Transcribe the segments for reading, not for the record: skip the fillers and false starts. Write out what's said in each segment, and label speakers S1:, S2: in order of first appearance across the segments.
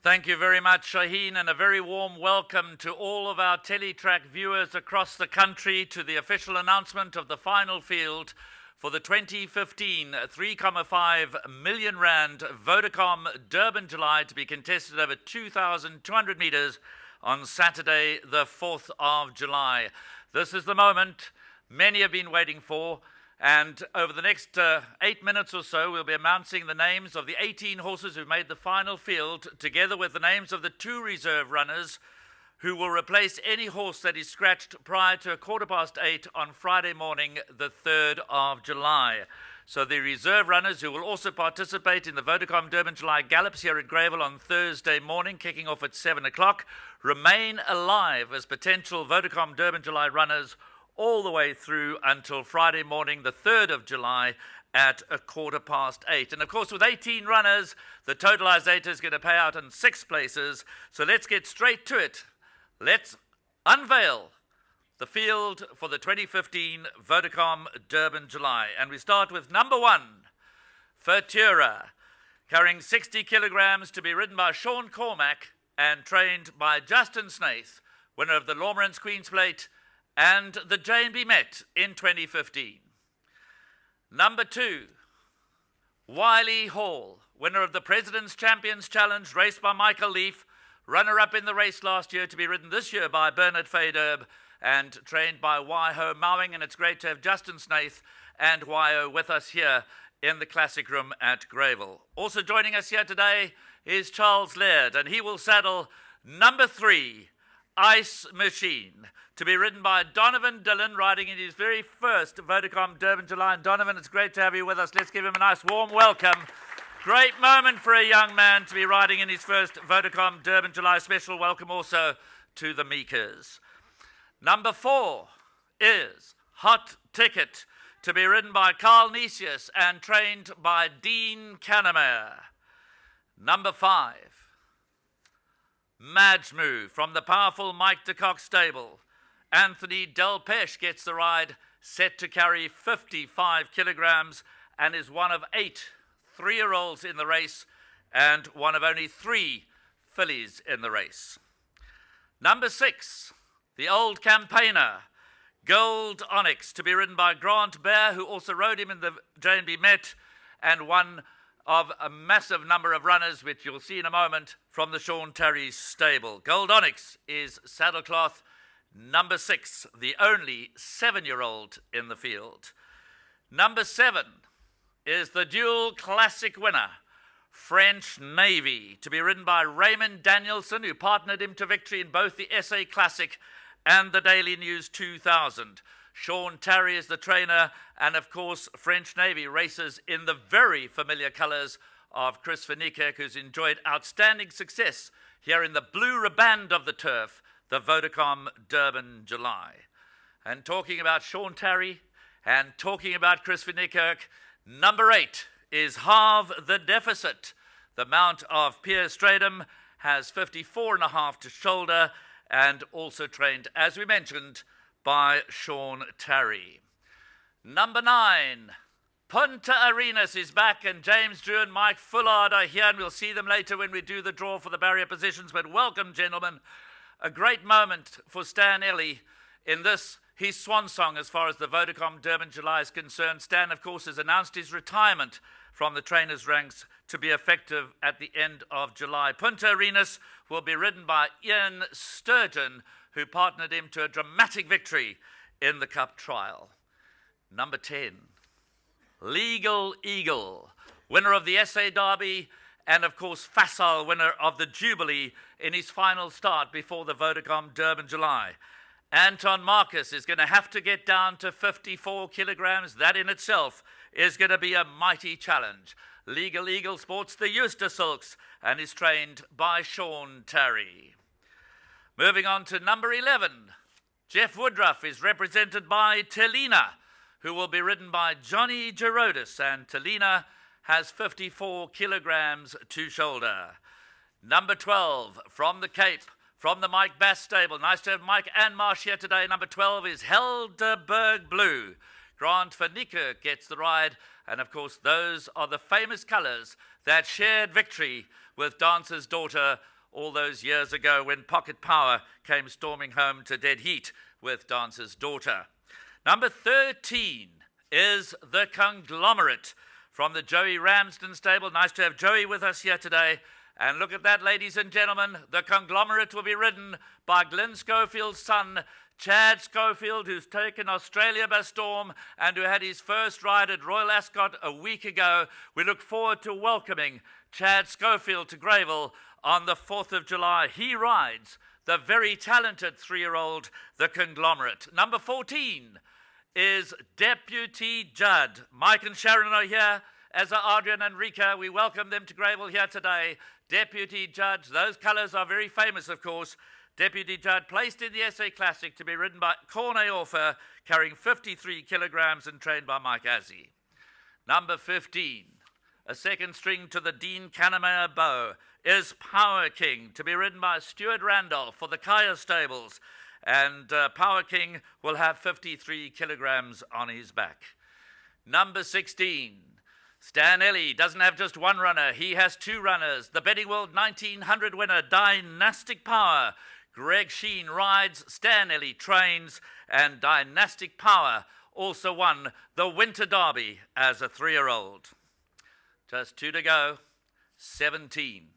S1: Thank you very much, Shaheen, and a very warm welcome to all of our Teletrack viewers across the country to the official announcement of the final field for the 2015 3.5 million rand Vodacom Durban July to be contested over 2,200 metres on Saturday, the 4th of July. This is the moment many have been waiting for. And over the next 8 minutes or so, we'll be announcing the names of the 18 horses who've made the final field, together with the names of the 2 reserve runners who will replace any horse that is scratched prior to 8:15 on Friday morning, the 3rd of July. So the reserve runners who will also participate in the Vodacom Durban July Gallops here at Greyville on Thursday morning, kicking off at 7 o'clock, remain alive as potential Vodacom Durban July runners all the way through until Friday morning, the 3rd of July at 8:15. And of course, with 18 runners, the totalisator is going to pay out in 6 places. So let's get straight to it. Let's unveil the field for the 2015 Vodacom Durban July. And we start with number 1, Futura, carrying 60 kilograms, to be ridden by Sean Cormack and trained by Justin Snaith, winner of the Lormerans Queen's Plate and the J&B Met in 2015. Number 2, Wiley Hall, winner of the President's Champions Challenge, raced by Michael Leaf, runner-up in the race last year, to be ridden this year by Bernard Faderb and trained by Waiho Mowing. And it's great to have Justin Snaith and Waiho with us here in the Classic Room at Greyville. Also joining us here today is Charles Laird, and he will saddle number 3, Ice Machine, to be ridden by Donovan Dillon, riding in his very first Vodacom Durban July. And Donovan, it's great to have you with us. Let's give him a nice warm welcome. Great moment for a young man to be riding in his first Vodacom Durban July. Special welcome also to the Meekers. Number 4 is Hot Ticket, to be ridden by Carl Nisius and trained by Dean Canamere. Number 5, Majmu, from the powerful Mike de Kock stable. Anthony Delpeche gets the ride, set to carry 55 kilograms, and is one of 8 3-year-olds in the race and one of only 3 fillies in the race. Number 6, the Old Campaigner, Gold Onyx, to be ridden by Grant Bear, who also rode him in the J&B Met, and one of a massive number of runners, which you'll see in a moment, from the Sean Terry's stable. Gold Onyx is saddlecloth number 6, the only 7-year-old in the field. Number 7 is the dual classic winner, French Navy, to be ridden by Raymond Danielson, who partnered him to victory in both the SA Classic and the Daily News 2000. Sean Terry is the trainer, and of course French Navy races in the very familiar colours of Chris van Niekerk, who's enjoyed outstanding success here in the blue riband of the turf, the Vodacom Durban July. And talking about Sean Terry and talking about Chris van Niekerk, number 8 is Halve the Deficit. The mount of Piers Stradum has 54.5 to shoulder and also trained, as we mentioned, by Sean Terry. Number 9, Punta Arenas is back, and James Drew and Mike Fullard are here, and we'll see them later when we do the draw for the barrier positions. But welcome, gentlemen. A great moment for Stan Ellie in this, his swan song as far as the Vodacom Durban July is concerned. Stan, of course, has announced his retirement from the trainers' ranks to be effective at the end of July. Punta Arenas will be ridden by Ian Sturgeon, who partnered him to a dramatic victory in the Cup trial. Number 10, Legal Eagle, winner of the SA Derby and, of course, facile winner of the Jubilee in his final start before the Vodacom Durban July. Anton Marcus is going to have to get down to 54 kilograms. That in itself is going to be a mighty challenge. Legal Eagle sports the Eustace Silks and is trained by Sean Terry. Moving on to number 11, Jeff Woodruff is represented by Telina, who will be ridden by Johnny Gerodis, and Telina has 54 kilograms to shoulder. Number 12, from the Cape, from the Mike Bass stable. Nice to have Mike and Marsh here today. Number 12 is Helderberg Blue, Grant van Niekerk gets the ride. And of course, those are the famous colours that shared victory with Dancer's Daughter all those years ago when Pocket Power came storming home to dead heat with Dancer's Daughter. Number 13 is the Conglomerate from the Joey Ramsden stable. Nice to have Joey with us here today. And look at that, ladies and gentlemen. The Conglomerate will be ridden by Glyn Schofield's son, Chad Schofield, who's taken Australia by storm and who had his first ride at Royal Ascot a week ago. We look forward to welcoming Chad Schofield to Greyville on the 4th of July. He rides the very talented 3-year-old, the Conglomerate. Number 14 is Deputy Judd. Mike and Sharon are here, as are Adrian and Rika. We welcome them to Greyville here today. Deputy Judd, those colours are very famous, of course. Deputy Judd placed in the SA Classic to be ridden by Corne Orfer, carrying 53 kilograms and trained by Mike Azzi. Number 15, a second string to the Dean Kannemeyer bow, is Power King, to be ridden by Stuart Randolph for the Kaya stables. And Power King will have 53 kilograms on his back. Number 16, Stan Ellie doesn't have just one runner. He has two runners. The Betting World 1900 winner, Dynastic Power. Greg Sheen rides, Stan Ellie trains, and Dynastic Power also won the Winter Derby as a 3-year-old. Just 2 to go. 17,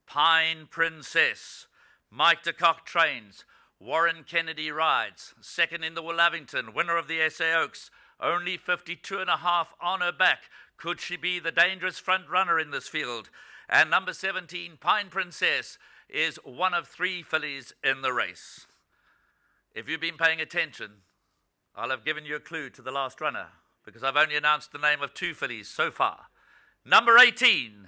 S1: Pine Princess. Mike de Kock trains. Warren Kennedy rides. Second in the Willavington, winner of the SA Oaks. Only 52.5 on her back. Could she be the dangerous front runner in this field? And number 17, Pine Princess, is one of 3 fillies in the race. If you've been paying attention, I'll have given you a clue to the last runner because I've only announced the name of 2 fillies so far. Number 18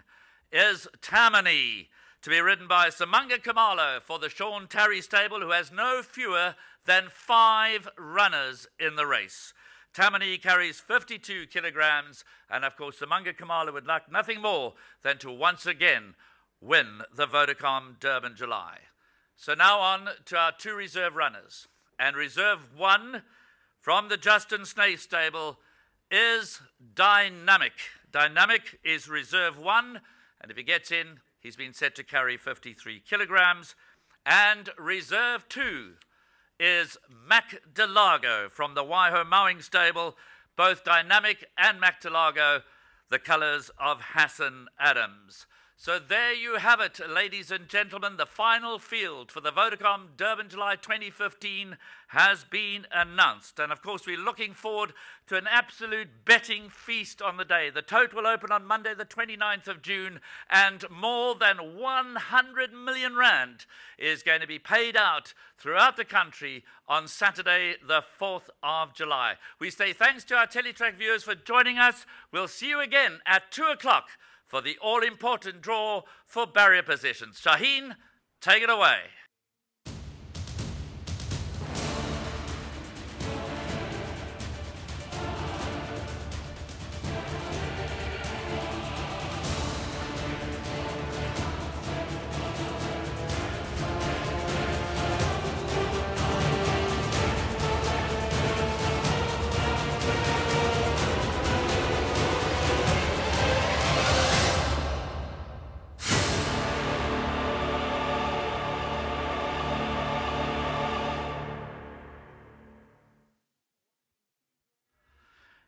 S1: is Tammany, to be ridden by Samanga Kamalo for the Sean Tarry stable, who has no fewer than 5 runners in the race. Tammany carries 52 kilograms, and of course Samanga Kamalo would like nothing more than to once again win the Vodacom Durban July. So now on to our 2 reserve runners. And reserve 1 from the Justin Snaith stable is Dynamic. Dynamic is reserve 1, and if he gets in, he's been set to carry 53 kilograms. And reserve 2 is Mac Delago from the Waiho Mowing stable. Both Dynamic and Mac Delago, the colours of Hassan Adams. So there you have it, ladies and gentlemen. The final field for the Vodacom Durban July 2015 has been announced. And of course, we're looking forward to an absolute betting feast on the day. The tote will open on Monday, the 29th of June, and more than 100 million rand is going to be paid out throughout the country on Saturday, the 4th of July. We say thanks to our Teletrack viewers for joining us. We'll see you again at 2 o'clock. For the all-important draw for barrier positions. Shaheen, take it away.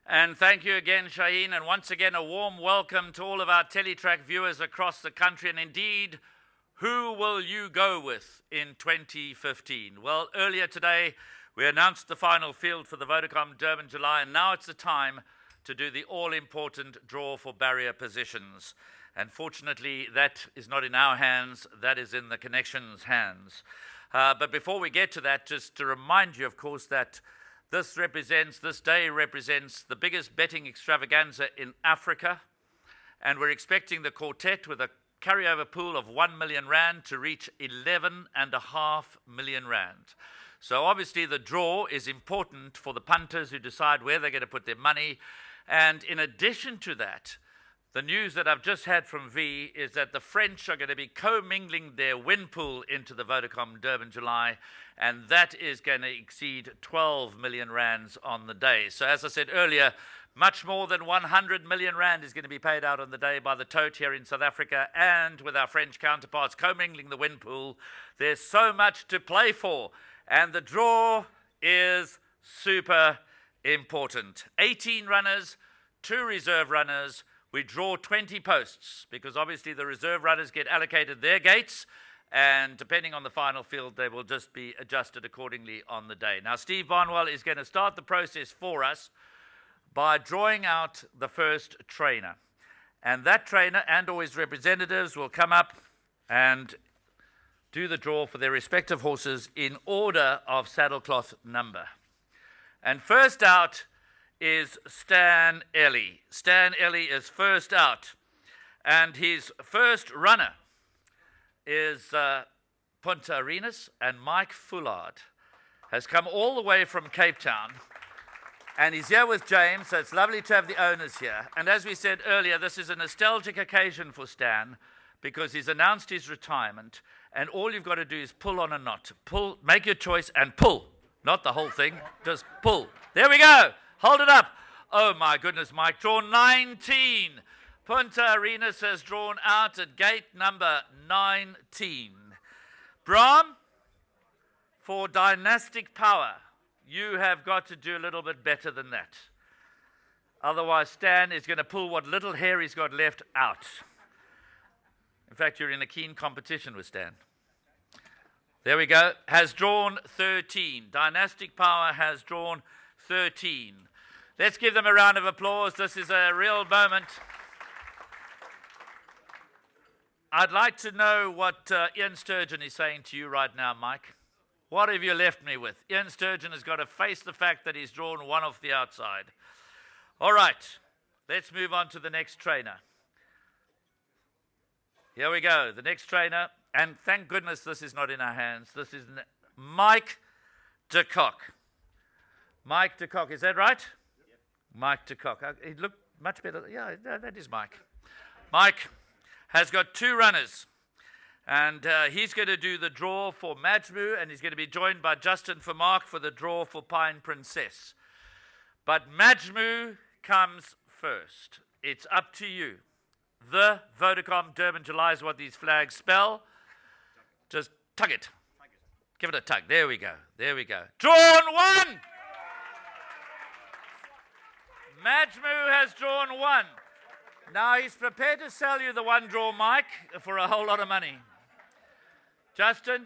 S1: And thank you again, Shaheen, and once again a warm welcome to all of our Teletrack viewers across the country. And indeed, who will you go with in 2015? Well, earlier today we announced the final field for the Vodacom Durban July, and now it's the time to do the all-important draw for barrier positions. And fortunately, that is not in our hands, that is in the Connections' hands. But before we get to that, just to remind you, of course, that this day represents the biggest betting extravaganza in Africa, and we're expecting the quartet with a carryover pool of 1 million rand to reach 11.5 million rand. So obviously the draw is important for the punters who decide where they're going to put their money, and in addition to that, The news that I've just had from V is that the French are going to be co-mingling their win pool into the Vodacom Durban July, and that is going to exceed 12 million rands on the day. So as I said earlier, much more than 100 million rand is going to be paid out on the day by the tote here in South Africa, and with our French counterparts co-mingling the win pool. There's so much to play for, and the draw is super important. 18 runners, 2 reserve runners. We draw 20 posts because obviously the reserve runners get allocated their gates, and depending on the final field, they will just be adjusted accordingly on the day. Now, Steve Barnwell is going to start the process for us by drawing out the first trainer. And that trainer and or his representatives will come up and do the draw for their respective horses in order of saddlecloth number. And first out is Stan Ellie. Stan Ellie is first out. And his first runner is Punta Arenas, and Mike Fullard has come all the way from Cape Town. And he's here with James, so it's lovely to have the owners here. And as we said earlier, this is a nostalgic occasion for Stan because he's announced his retirement, and all you've got to do is pull on a knot. Pull, make your choice and pull. Not the whole thing, just pull. There we go. Hold it up. Oh my goodness, Mike. Drawn 19. Punta Arenas has drawn out at gate number 19. Brahm, for dynastic power, you have got to do a little bit better than that. Otherwise, Stan is going to pull what little hair he's got left out. In fact, you're in a keen competition with Stan. There we go. Has drawn 13. Dynastic power has drawn 13. Let's give them a round of applause. This is a real moment. I'd like to know what Ian Sturgeon is saying to you right now, Mike. What have you left me with? Ian Sturgeon has got to face the fact that he's drawn one off the outside. All right, let's move on to the next trainer. Here we go, the next trainer. And thank goodness this is not in our hands. This is Mike de Kock. Mike de Kock, is that right? Yep. Mike de Kock. He looked much better. Yeah, that is Mike. Mike has got 2 runners. And he's going to do the draw for Majmu, and he's going to be joined by Justin Vermaak for the draw for Pine Princess. But Majmu comes first. It's up to you. The Vodacom Durban July is what these flags spell. Just tug it. Give it a tug. There we go. There we go. Drawn 1! Majmu has drawn 1. Now he's prepared to sell you the one draw, Mike, for a whole lot of money. Justin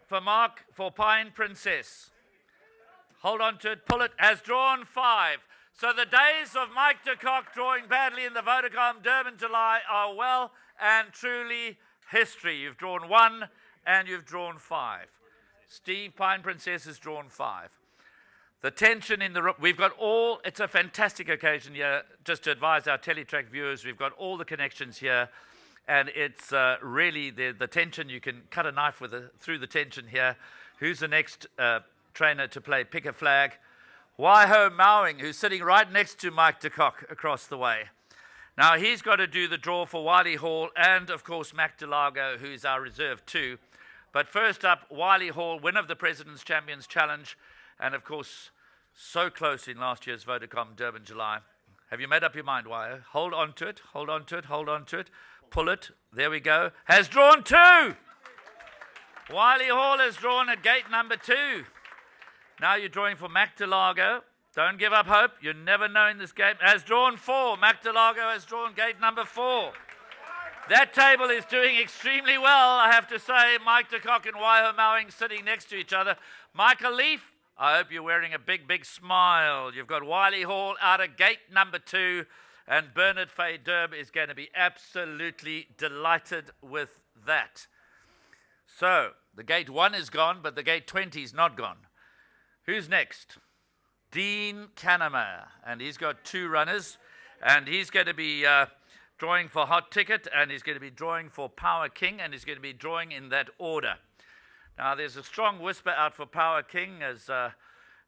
S1: Vermaak for Pine Princess. Hold on to it, pull it, has drawn 5. So the days of Mike de Kock drawing badly in the Vodacom Durban July are well and truly history. You've drawn 1 and you've drawn 5. Steve, Pine Princess has drawn 5. The tension in the room, we've got all, it's a fantastic occasion here, just to advise our Teletrack viewers, we've got all the connections here. And it's really the tension. You can cut a knife through the tension here. Who's the next trainer to play Pick a Flag? Waiho Mowing, who's sitting right next to Mike de Kock across the way. Now, he's got to do the draw for Wiley Hall and, of course, Mac Delago, who's our reserve too. But first up, Wiley Hall, winner of the President's Champions Challenge. And, of course, so close in last year's Vodacom Durban July. Have you made up your mind, Waiho? Hold on to it, hold on to it, hold on to it. Pull it. There we go. Has drawn 2. Wiley Hall has drawn at gate number 2. Now you're drawing for Mac Delago. Don't give up hope. You never know in this game. Has drawn 4. Mac Delago has drawn gate number 4. That table is doing extremely well, I have to say. Mike de Kock and Waiho Mowing sitting next to each other. Michael Leaf, I hope you're wearing a big, big smile. You've got Wiley Hall out of gate number 2. And Bernard Fay Durb is going to be absolutely delighted with that. So, the gate 1 is gone, but the gate 20 is not gone. Who's next? Dean Cannemeyer. And he's got 2 runners. And he's going to be drawing for Hot Ticket, and he's going to be drawing for Power King, and he's going to be drawing in that order. Now, there's a strong whisper out for Power King as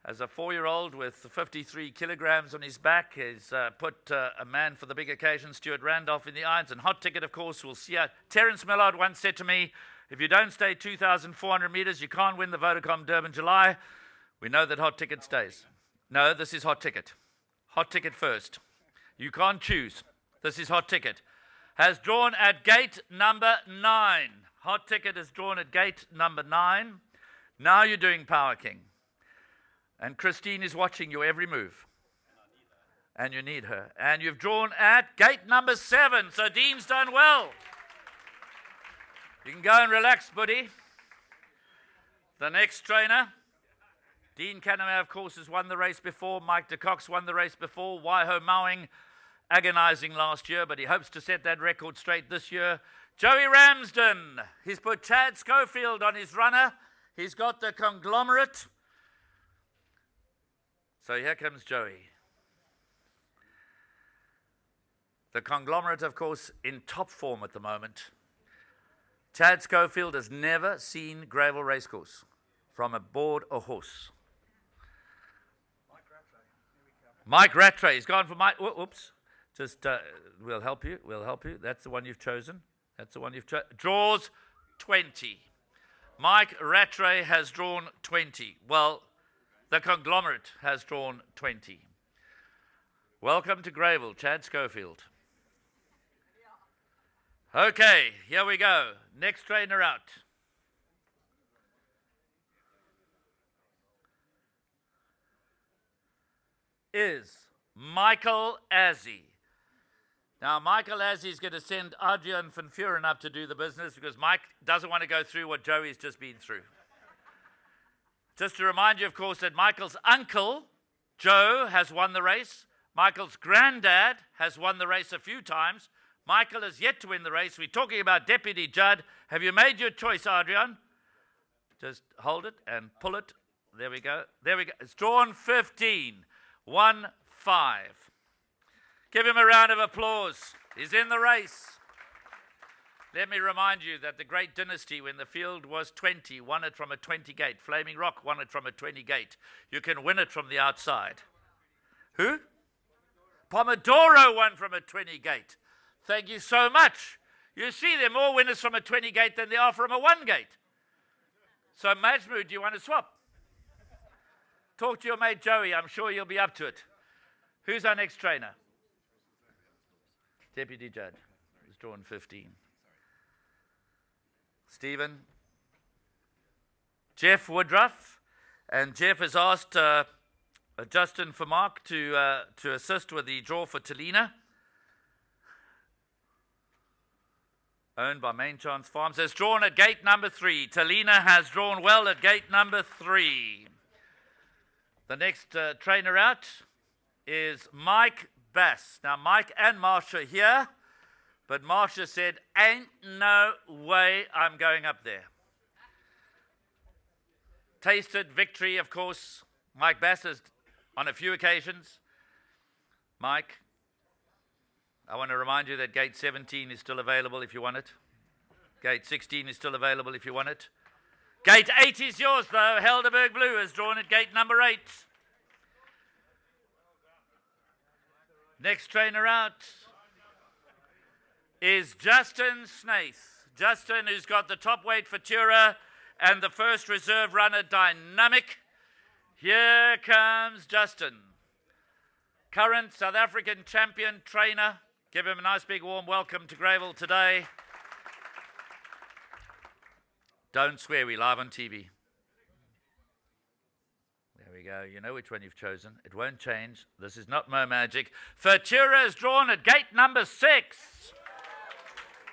S1: As a 4-year-old with 53 kilograms on his back, he's put a man for the big occasion, Stuart Randolph, in the irons. And Hot Ticket, of course, will see out. Terence Millard once said to me, if you don't stay 2,400 meters, you can't win the Vodacom Durban July. We know that Hot Ticket stays. No, this is Hot Ticket. Hot Ticket first. You can't choose. This is Hot Ticket. Has drawn at gate number 9. Hot Ticket is drawn at gate number 9. Now you're doing Power King. And Christine is watching your every move. And you need her. And you've drawn at gate number 7. So Dean's done well. You can go and relax, buddy. The next trainer, Dean Canamay, of course, has won the race before. Mike de Kock's won the race before. Waiho Mowing, agonizing last year, but he hopes to set that record straight this year. Joey Ramsden, he's put Chad Schofield on his runner. He's got the conglomerate. So here comes Joey. The conglomerate, of course, in top form at the moment. Chad Schofield has never seen gravel racecourse from aboard a horse. Mike Rattray. He's gone for Mike. Oops. Just, we'll help you. We'll help you. That's the one you've chosen. That's the one you've chosen. Draws 20. Mike Rattray has drawn 20. Well, the conglomerate has drawn 20. Welcome to Gravel, Chad Schofield. Okay, here we go. Next trainer out. Is Michael Azzi. Now, Michael Azzi is going to send Adrian van Vuren up to do the business because Mike doesn't want to go through what Joey's just been through. Just to remind you, of course, that Michael's uncle, Joe, has won the race. Michael's granddad has won the race a few times. Michael has yet to win the race. We're talking about Deputy Judd. Have you made your choice, Adrian? Just hold it and pull it. There we go. There we go. It's drawn 15. 1-5. Give him a round of applause. He's in the race. Let me remind you that the Great Dynasty, when the field was 20, won it from a 20 gate. Flaming Rock won it from a 20 gate. You can win it from the outside. Who? Pomodoro won from a 20 gate. Thank you so much. You see, there are more winners from a 20 gate than there are from a 1 gate. So, Majmu, do you want to swap? Talk to your mate Joey. I'm sure you'll be up to it. Who's our next trainer? Deputy Judd. He's drawn 15. Stephen. Jeff Woodruff. And Jeff has asked Justin Vermaak to assist with the draw for Talina. Owned by Main Chance Farms. Has drawn at gate number 3. Talina has drawn well at gate number 3. The next trainer out is Mike Bass. Now, Mike and Marsha here, but Marsha said, ain't no way I'm going up there. Tasted victory, of course. Mike Bass has on a few occasions. Mike, I want to remind you that gate 17 is still available if you want it. Gate 16 is still available if you want it. Gate 8 is yours, though. Helderberg Blue has drawn at gate number 8. Next trainer out is Justin Snaith. Justin, who's got the top weight for Tura and the first reserve runner, Dynamic. Here comes Justin. Current South African champion trainer. Give him a nice big warm welcome to Gravel today. Don't swear, we're live on TV. There we go. You know which one you've chosen. It won't change. This is not Mo Magic. Futura is drawn at gate number 6.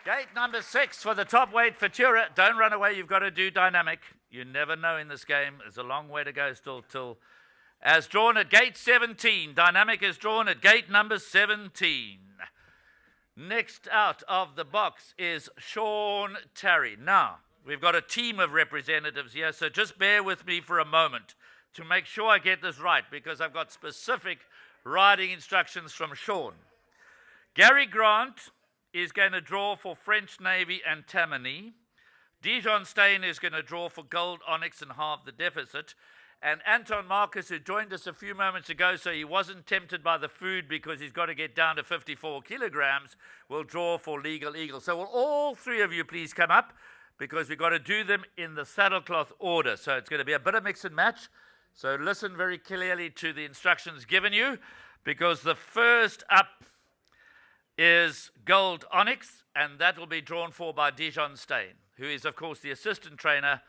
S1: Gate number 6 for the top weight Futura. Don't run away. You've got to do Dynamic. You never know in this game. There's a long way to go still till... As drawn at gate 17. Dynamic is drawn at gate number 17. Next out of the box is Sean Terry. Now, we've got a team of representatives here, so just bear with me for a moment to make sure I get this right, because I've got specific riding instructions from Sean. Gary Grant is going to draw for French Navy and Tammany. Dijon Steyn is going to draw for Gold Onyx and halve the deficit. And Anton Marcus, who joined us a few moments ago, so he wasn't tempted by the food because he's got to get down to 54 kilograms, will draw for Legal Eagle. So will all three of you please come up, because we've got to do them in the saddlecloth order. So it's going to be a bit of mix and match. So listen very clearly to the instructions given you, because the first up is Gold Onyx, and that will be drawn for by Dijon Steyn, who is, of course, the assistant trainer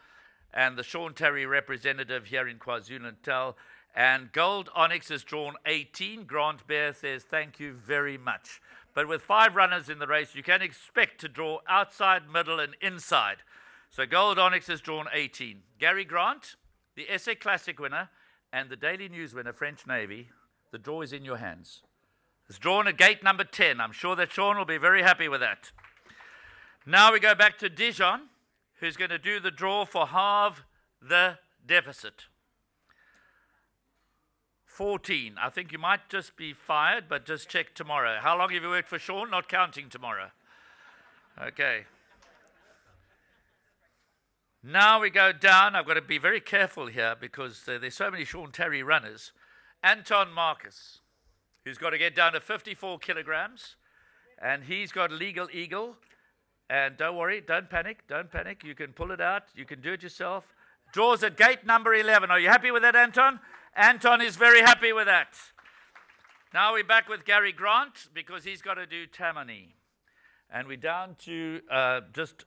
S1: and the Sean Terry representative here in KwaZulu-Natal. And Gold Onyx is drawn 18. Grant Bear says, thank you very much. But with 5 runners in the race, you can expect to draw outside, middle, and inside. So Gold Onyx is drawn 18. Gary Grant, the SA Classic winner, and the Daily News winner, French Navy, the draw is in your hands. It's drawn at gate number 10. I'm sure that Sean will be very happy with that. Now we go back to Dijon, who's going to do the draw for halve the deficit. 14. I think you might just be fired, but just check tomorrow. How long have you worked for Sean? Not counting tomorrow. Okay. Now we go down. I've got to be very careful here because there's so many Sean Terry runners. Anton Marcus, who's got to get down to 54 kilograms, and he's got Legal Eagle. And don't worry, don't panic. You can pull it out. You can do it yourself. Draws at gate number 11. Are you happy with that, Anton? Anton is very happy with that. Now we're back with Gary Grant because he's got to do Tammany. And we're down to just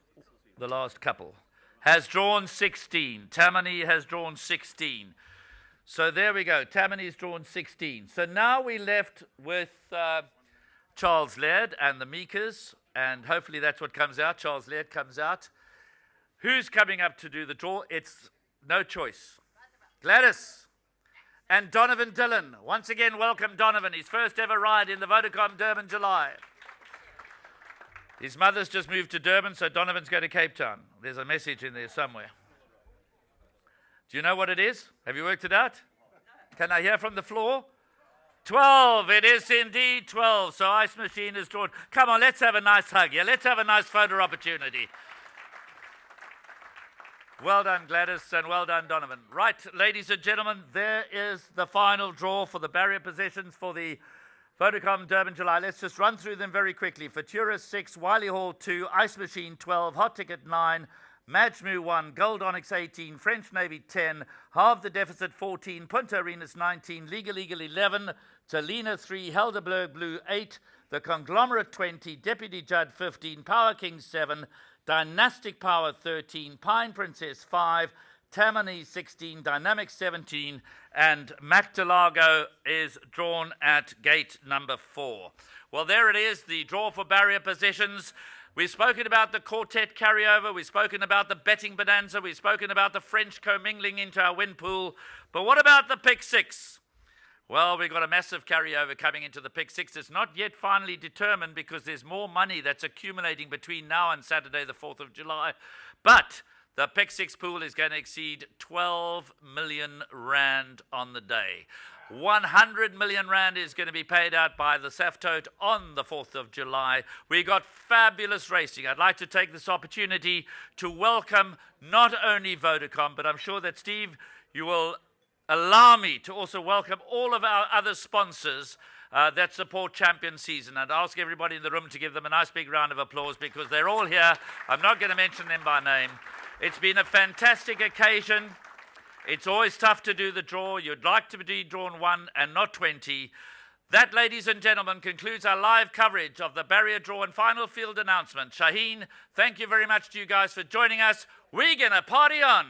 S1: the last couple. Has drawn 16. Tammany has drawn 16. So there we go. Tammany's drawn 16. So now we're left with Charles Laird and the Meekers. And hopefully that's what comes out. Charles Laird comes out. Who's coming up to do the draw? It's no choice. Gladys and Donovan Dillon. Once again, welcome Donovan. His first ever ride in the Vodacom Durban July. His mother's just moved to Durban, so Donovan's going to Cape Town. There's a message in there somewhere. Do you know what it is? Have you worked it out? Can I hear from the floor? 12. It is indeed 12. So Ice Machine is drawn. Come on, let's have a nice hug here. Let's have a nice photo opportunity. Well done, Gladys, and well done, Donovan. Right, ladies and gentlemen, there is the final draw for the barrier positions for the Vodacom Durban July. Let's just run through them very quickly. Futura 6, Wiley Hall 2, Ice Machine 12, Hot Ticket 9, Majmu 1, Gold Onyx 18, French Navy 10, Halve the Deficit 14, Punta Arenas 19, Legal Eagle 11, Talina 3, Helderberg Blue 8, The Conglomerate 20, Deputy Judd 15, Power King 7, Dynastic Power 13, Pine Princess 5, Tammany 16, Dynamic 17, and Mactalago is drawn at gate number 4. Well, there it is, the draw for barrier positions. We've spoken about the quartet carryover. We've spoken about the betting bonanza. We've spoken about the French commingling into our win pool. But what about the pick 6? Well, we've got a massive carryover coming into the pick 6. It's not yet finally determined because there's more money that's accumulating between now and Saturday, the 4th of July. But the pick 6 pool is going to exceed 12 million rand on the day. 100 million rand is going to be paid out by the SAFTOT on the 4th of July. We got fabulous racing. I'd like to take this opportunity to welcome not only Vodacom, but I'm sure that Steve, you will allow me to also welcome all of our other sponsors that support Champion Season. And ask everybody in the room to give them a nice big round of applause because they're all here. I'm not going to mention them by name. It's been a fantastic occasion. It's always tough to do the draw. You'd like to be drawn 1 and not 20. That, ladies and gentlemen, concludes our live coverage of the barrier draw and final field announcement. Shaheen, thank you very much to you guys for joining us. We're going to party on.